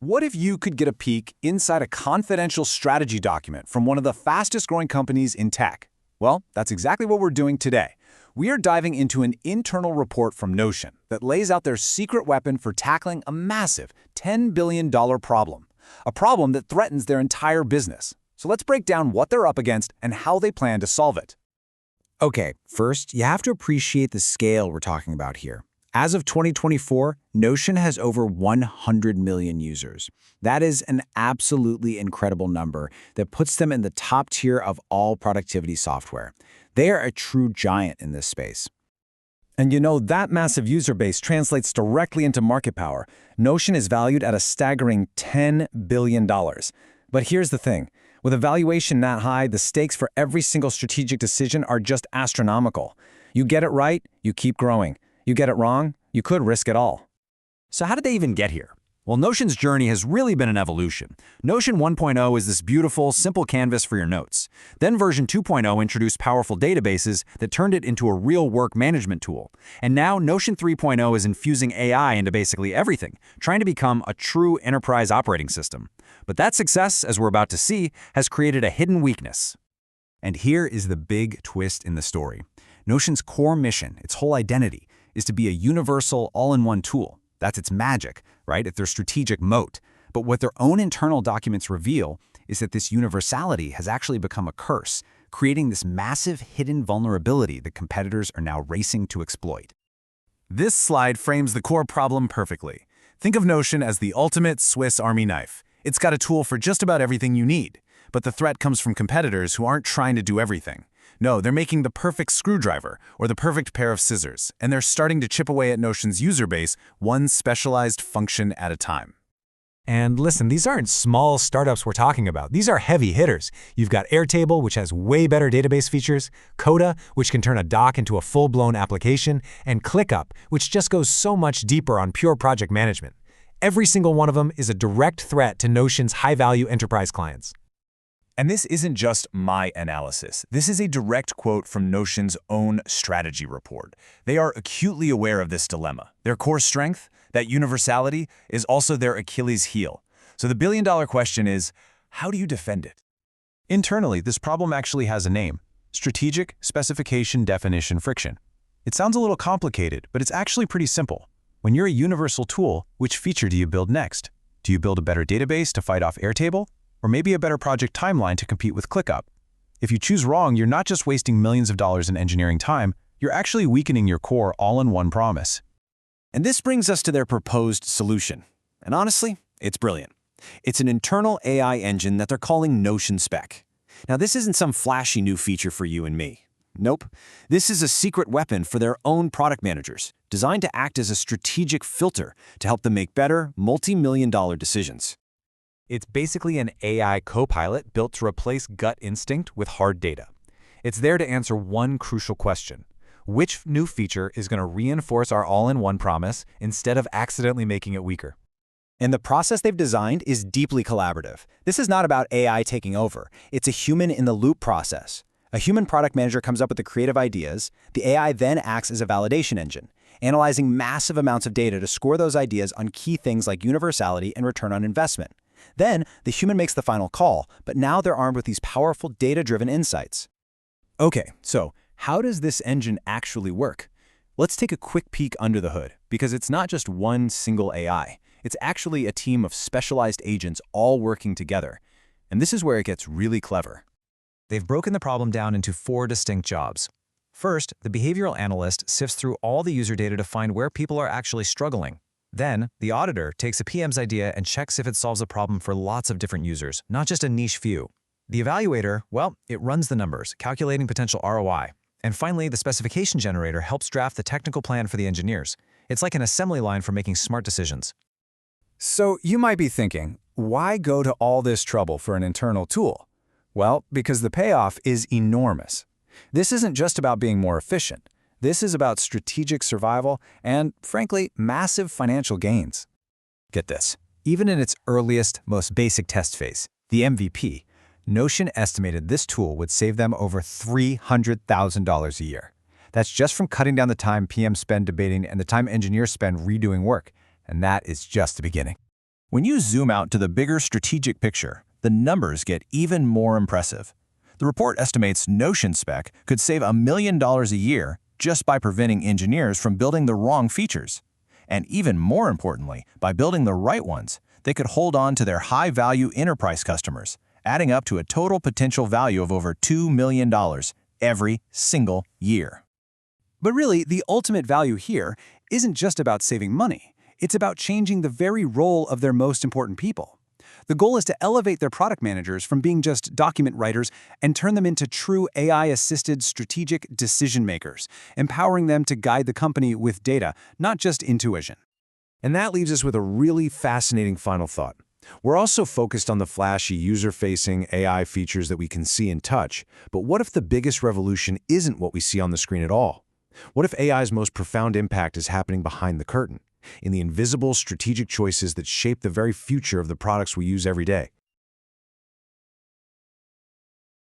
What if you could get a peek inside a confidential strategy document from one of the fastest growing companies in tech? Well, that's exactly what we're doing today. We are diving into an internal report from Notion that lays out their secret weapon for tackling a massive $10 billion problem, a problem that threatens their entire business. So let's break down what they're up against and how they plan to solve it. Okay, first, you have to appreciate the scale we're talking about here. As of 2024, Notion has over 100 million users. That is an absolutely incredible number that puts them in the top tier of all productivity software. They are a true giant in this space. And you know, that massive user base translates directly into market power. Notion is valued at a staggering $10 billion. But here's the thing. With a valuation that high, the stakes for every single strategic decision are just astronomical. You get it right, you keep growing. You get it wrong, you could risk it all. So how did they even get here? Well, Notion's journey has really been an evolution. Notion 1.0 is this beautiful, simple canvas for your notes. Then version 2.0 introduced powerful databases that turned it into a real work management tool. And now Notion 3.0 is infusing AI into basically everything, trying to become a true enterprise operating system. But that success, as we're about to see, has created a hidden weakness. And here is the big twist in the story. Notion's core mission, its whole identity, is to be a universal, all-in-one tool. That's its magic, right? It's their strategic moat. But what their own internal documents reveal is that this universality has actually become a curse, creating this massive hidden vulnerability that competitors are now racing to exploit. This slide frames the core problem perfectly. Think of Notion as the ultimate Swiss Army knife. It's got a tool for just about everything you need. But the threat comes from competitors who aren't trying to do everything. No, they're making the perfect screwdriver or the perfect pair of scissors, and they're starting to chip away at Notion's user base, one specialized function at a time. And listen, these aren't small startups we're talking about. These are heavy hitters. You've got Airtable, which has way better database features, Coda, which can turn a doc into a full-blown application, and ClickUp, which just goes so much deeper on pure project management. Every single one of them is a direct threat to Notion's high-value enterprise clients. And this isn't just my analysis. This is a direct quote from Notion's own strategy report. They are acutely aware of this dilemma. Their core strength, that universality, is also their Achilles heel. So the billion-dollar question is, how do you defend it? Internally, this problem actually has a name: strategic specification definition friction. It sounds a little complicated, but it's actually pretty simple. When you're a universal tool, which feature do you build next? Do you build a better database to fight off Airtable? Or maybe a better project timeline to compete with ClickUp? If you choose wrong, you're not just wasting millions of dollars in engineering time, you're actually weakening your core all-in-one promise. And this brings us to their proposed solution. And honestly, it's brilliant. It's an internal AI engine that they're calling Notion Spec. Now, this isn't some flashy new feature for you and me. Nope. This is a secret weapon for their own product managers, designed to act as a strategic filter to help them make better, multi-million-dollar decisions. It's basically an AI co-pilot built to replace gut instinct with hard data. It's there to answer one crucial question: which new feature is going to reinforce our all-in-one promise instead of accidentally making it weaker? And the process they've designed is deeply collaborative. This is not about AI taking over. It's a human-in-the-loop process. A human product manager comes up with the creative ideas. The AI then acts as a validation engine, analyzing massive amounts of data to score those ideas on key things like universality and return on investment. Then, the human makes the final call, but now they're armed with these powerful data-driven insights. Okay, so how does this engine actually work? Let's take a quick peek under the hood, because it's not just one single AI. It's actually a team of specialized agents all working together. And this is where it gets really clever. They've broken the problem down into 4 distinct jobs. First, the behavioral analyst sifts through all the user data to find where people are actually struggling. Then, the auditor takes a PM's idea and checks if it solves a problem for lots of different users, not just a niche few. The evaluator, well, it runs the numbers, calculating potential ROI. And finally, the specification generator helps draft the technical plan for the engineers. It's like an assembly line for making smart decisions. So you might be thinking, why go to all this trouble for an internal tool? Well, because the payoff is enormous. This isn't just about being more efficient. This is about strategic survival and, frankly, massive financial gains. Get this. Even in its earliest, most basic test phase, the MVP, Notion estimated this tool would save them over $300,000 a year. That's just from cutting down the time PMs spend debating and the time engineers spend redoing work. And that is just the beginning. When you zoom out to the bigger strategic picture, the numbers get even more impressive. The report estimates Notion Spec could save $1 million a year just by preventing engineers from building the wrong features. And even more importantly, by building the right ones, they could hold on to their high-value enterprise customers, adding up to a total potential value of over $2 million every single year. But really, the ultimate value here isn't just about saving money. It's about changing the very role of their most important people. The goal is to elevate their product managers from being just document writers and turn them into true AI-assisted strategic decision makers, empowering them to guide the company with data, not just intuition. And that leaves us with a really fascinating final thought. We're also focused on the flashy, user-facing AI features that we can see and touch, but what if the biggest revolution isn't what we see on the screen at all? What if AI's most profound impact is happening behind the curtain, in the invisible strategic choices that shape the very future of the products we use every day?